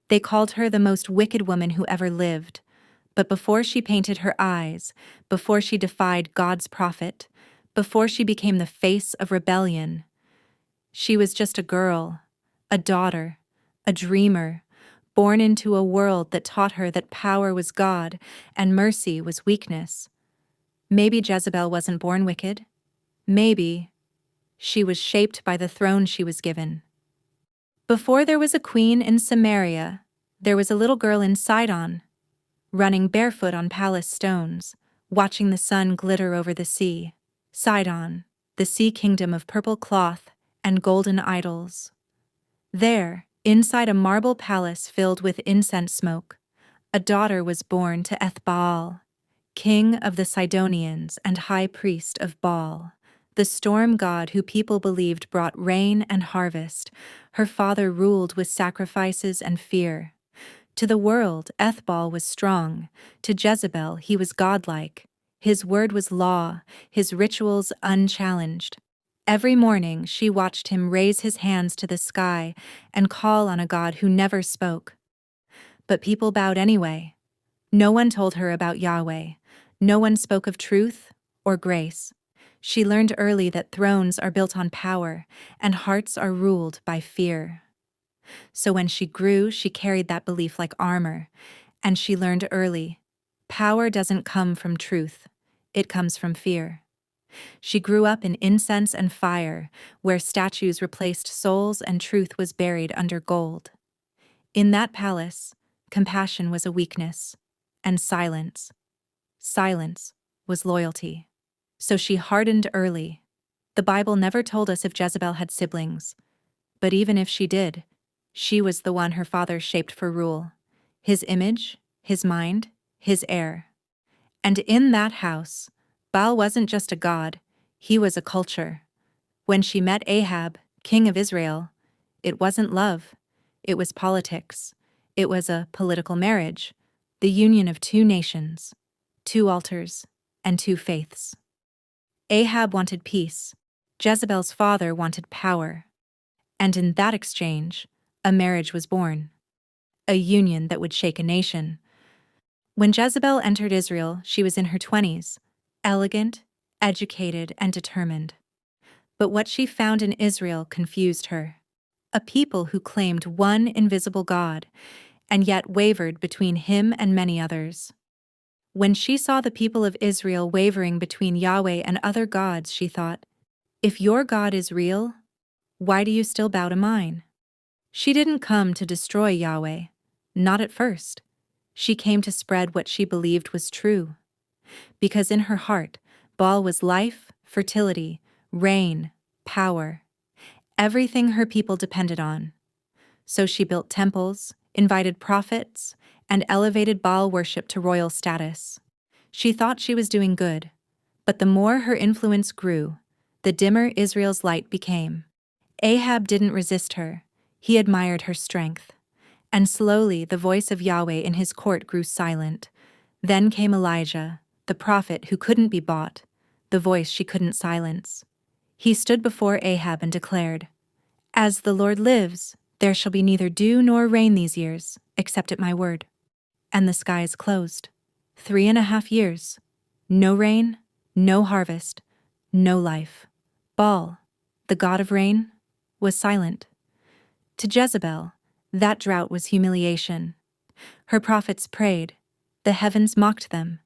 They called her the most wicked woman who ever lived. But before she painted her eyes, before she defied God's prophet, before she became the face of rebellion, she was just a girl, a daughter, a dreamer, born into a world that taught her that power was God and mercy was weakness. Maybe Jezebel wasn't born wicked. Maybe she was shaped by the throne she was given. Before there was a queen in Samaria, there was a little girl in Sidon, running barefoot on palace stones, watching the sun glitter over the sea. Sidon, the sea kingdom of purple cloth and golden idols. There, inside a marble palace filled with incense smoke, a daughter was born to Baal, king of the Sidonians and high priest of Baal, the storm god who people believed brought rain and harvest. Her father ruled with sacrifices and fear. To the world, Baal was strong. To Jezebel, he was godlike. His word was law, his rituals unchallenged. Every morning, she watched him raise his hands to the sky and call on a God who never spoke. But people bowed anyway. No one told her about Yahweh. No one spoke of truth or grace. She learned early that thrones are built on power and hearts are ruled by fear. So when she grew, she carried that belief like armor, and she learned early, power doesn't come from truth, it comes from fear. She grew up in incense and fire, where statues replaced souls and truth was buried under gold. In that palace, compassion was a weakness, and silence was loyalty. So she hardened early. The Bible never told us if Jezebel had siblings, but even if she did, she was the one her father shaped for rule. His image, his mind, his heir. And in that house, Baal wasn't just a god, he was a culture. When she met Ahab, king of Israel, it wasn't love, it was politics. It was a political marriage, the union of two nations, two altars, and two faiths. Ahab wanted peace, Jezebel's father wanted power. And in that exchange, a marriage was born, a union that would shake a nation. When Jezebel entered Israel, she was in her 20s, elegant, educated, and determined. But what she found in Israel confused her. A people who claimed one invisible God, and yet wavered between him and many others. When she saw the people of Israel wavering between Yahweh and other gods, she thought, if your God is real, why do you still bow to mine? She didn't come to destroy Yahweh, not at first. She came to spread what she believed was true. Because in her heart, Baal was life, fertility, rain, power, everything her people depended on. So she built temples, invited prophets, and elevated Baal worship to royal status. She thought she was doing good, but the more her influence grew, the dimmer Israel's light became. Ahab didn't resist her. He admired her strength. And slowly the voice of Yahweh in his court grew silent. Then came Elijah, the prophet who couldn't be bought, the voice she couldn't silence. He stood before Ahab and declared, as the Lord lives, there shall be neither dew nor rain these years, except at my word. And the skies closed. 3.5 years. No rain, no harvest, no life. Baal, the god of rain, was silent. To Jezebel, that drought was humiliation. Her prophets prayed. The heavens mocked them.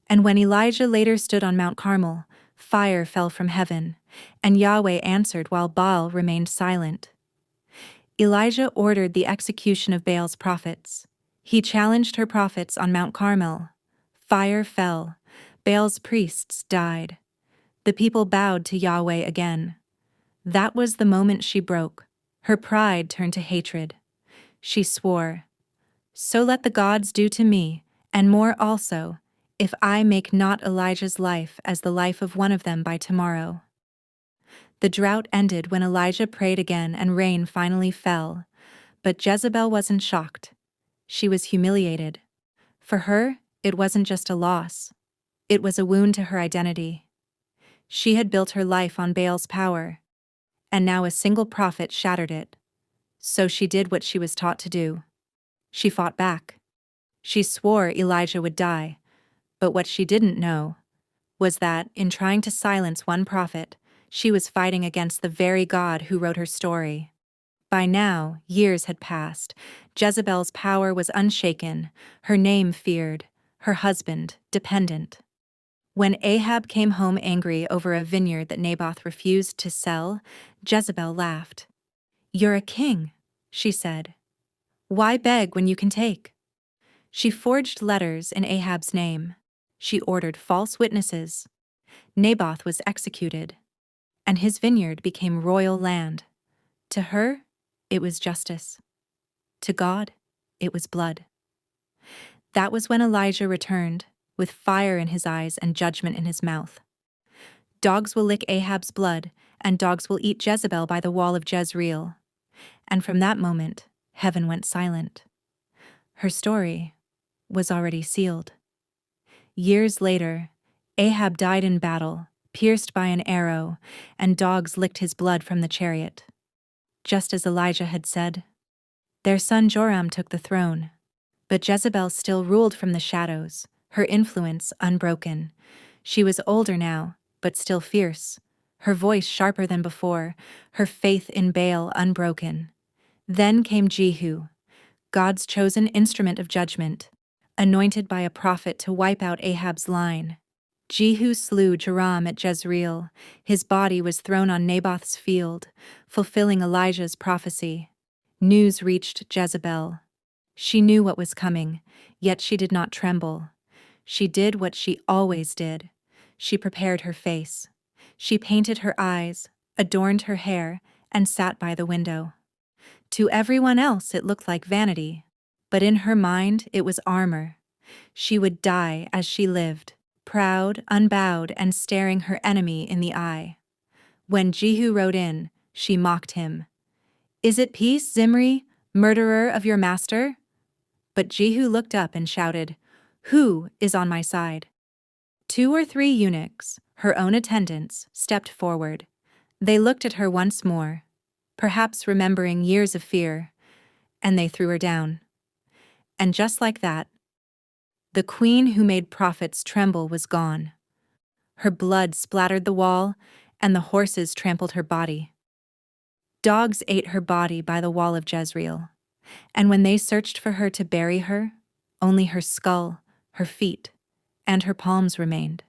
And when Elijah later stood on Mount Carmel, fire fell from heaven, and Yahweh answered while Baal remained silent. Elijah ordered the execution of Baal's prophets. He challenged her prophets on Mount Carmel. Fire fell. Baal's priests died. The people bowed to Yahweh again. That was the moment she broke. Her pride turned to hatred. She swore, so let the gods do to me, and more also, if I make not Elijah's life as the life of one of them by tomorrow. The drought ended when Elijah prayed again and rain finally fell. But Jezebel wasn't shocked. She was humiliated. For her, it wasn't just a loss. It was a wound to her identity. She had built her life on Baal's power, and now a single prophet shattered it. So she did what she was taught to do. She fought back. She swore Elijah would die, but what she didn't know was that, in trying to silence one prophet, she was fighting against the very God who wrote her story. By now, years had passed. Jezebel's power was unshaken, her name feared, her husband dependent. When Ahab came home angry over a vineyard that Naboth refused to sell, Jezebel laughed. "You're a king," she said. "Why beg when you can take?" She forged letters in Ahab's name. She ordered false witnesses. Naboth was executed, and his vineyard became royal land. To her, it was justice. To God, it was blood. That was when Elijah returned, with fire in his eyes and judgment in his mouth. Dogs will lick Ahab's blood, and dogs will eat Jezebel by the wall of Jezreel. And from that moment, heaven went silent. Her story was already sealed. Years later, Ahab died in battle, pierced by an arrow, and dogs licked his blood from the chariot. Just as Elijah had said, their son Joram took the throne, but Jezebel still ruled from the shadows, her influence unbroken. She was older now, but still fierce, her voice sharper than before, her faith in Baal unbroken. Then came Jehu, God's chosen instrument of judgment, anointed by a prophet to wipe out Ahab's line. Jehu slew Joram at Jezreel. His body was thrown on Naboth's field, fulfilling Elijah's prophecy. News reached Jezebel. She knew what was coming, yet she did not tremble. She did what she always did. She prepared her face. She painted her eyes, adorned her hair, and sat by the window. To everyone else it looked like vanity, but in her mind it was armor. She would die as she lived, proud, unbowed, and staring her enemy in the eye. When Jehu rode in, she mocked him. "Is it peace, Zimri, murderer of your master?" But Jehu looked up and shouted, "Who is on my side?" 2 or 3 eunuchs, her own attendants, stepped forward. They looked at her once more, perhaps remembering years of fear, and they threw her down. And just like that, the queen who made prophets tremble was gone. Her blood splattered the wall, and the horses trampled her body. Dogs ate her body by the wall of Jezreel, and when they searched for her to bury her, only her skull, her feet, and her palms remained.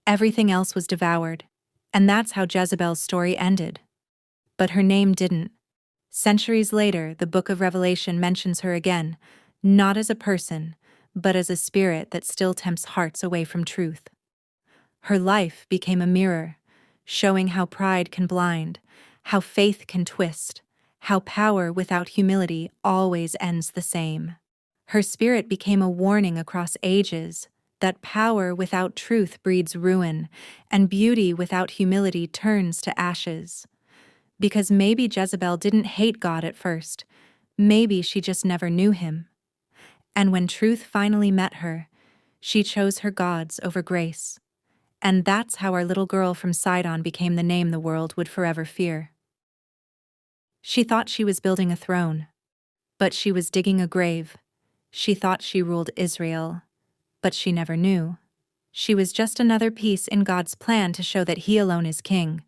Everything else was devoured, and that's how Jezebel's story ended. But her name didn't. Centuries later, the book of Revelation mentions her again, not as a person, but as a spirit that still tempts hearts away from truth. Her life became a mirror, showing how pride can blind, how faith can twist, how power without humility always ends the same. Her spirit became a warning across ages that power without truth breeds ruin, and beauty without humility turns to ashes. Because maybe Jezebel didn't hate God at first, maybe she just never knew him. And when truth finally met her, she chose her gods over grace. And that's how our little girl from Sidon became the name the world would forever fear. She thought she was building a throne, but she was digging a grave. She thought she ruled Israel, but she never knew. She was just another piece in God's plan to show that He alone is king,